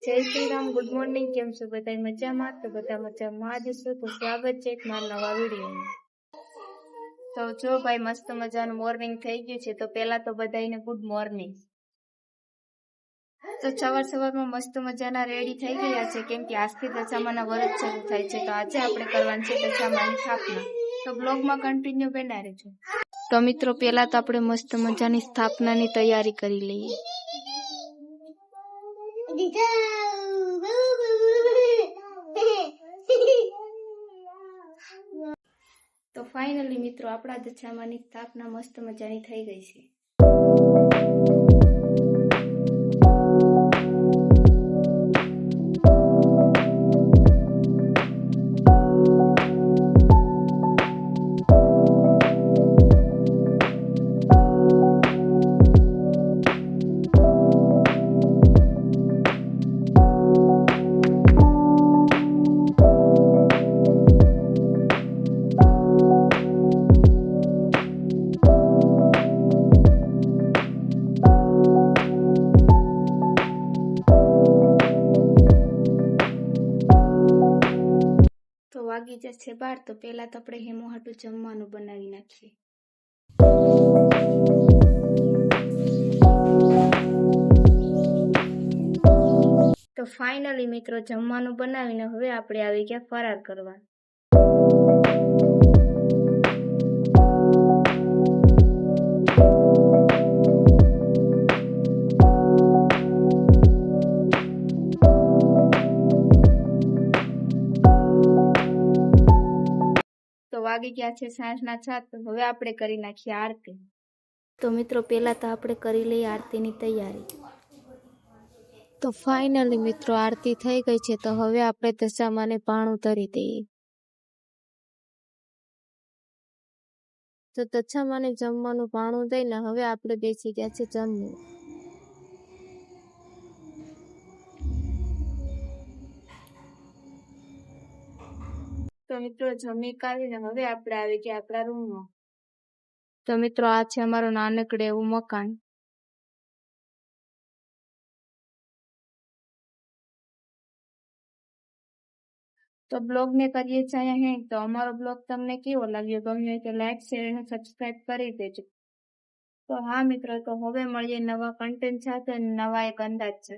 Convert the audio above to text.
જય Shri Ram. Good morning. કેમ છો બધા મજામાં? તો બધા મજામાં જ છો. તો સ્વાગત છે એક મારા નવા વિડીયોમાં. તો જો ભાઈ મસ્ત મજાનું મોર્નિંગ થઈ ગયું છે. તો પહેલા તો બધાને ગુડ મોર્નિંગ. તો સવારમાં મસ્ત મજાના રેડી થઈ ગયા છે, કેમ કે આજથી દશામાના વ્રત શરૂ થાય છે. તો આજે આપણે કરવાની છે દશામાની સ્થાપના. તો બ્લોગમાં કન્ટિન્યુ બન્યા રહેજો. તો મિત્રો પહેલા તો આપણે મસ્ત મજાની સ્થાપનાની તૈયારી કરી લઈએ. તો ફાઇનલી મિત્રો આપણા દશામાની સ્થાપના મસ્ત મજાની થઈ ગઈ છે. વાગી જશે 12. તો પહેલા તો આપણે હેમો હાટું જમવાનું બનાવી નાખીએ. તો ફાઇનલી મિત્રો જમવાનું બનાવીને હવે આપણે આવી ગયા ફરાર કરવા. તો વાગી ગયા છે સાંજના 7. તો હવે આપણે કરી નાખીએ આરતી. તો મિત્રો પહેલા તો આપણે કરી લઈએ આરતીની તૈયારી. તો ફાઇનલી મિત્રો આરતી થઈ ગઈ છે. તો હવે આપણે દશામાને પાણું ધરી દઈએ. તો દશામાને જમવાનું પાણું દઈને હવે આપણે બેસી ગયા છે જમવું. તો મિત્રો જમી કાઢીને હવે આપણે આવી ગયા આપણા રૂમમાં. તો મિત્રો આ છે અમારું નાનકડું એવું મકાન. તો બ્લોગ ને કરીએ છીએ અહીં. તો અમારો બ્લોગ તમને કેવો લાગ્યો? ગમ્યો હોય તો લાઈક, શેર અને સબસ્ક્રાઇબ કરી દેજો. તો હા મિત્રો, તો હવે મળીએ નવા કન્ટેન્ટ સાથે નવા એક અંદાજ છે.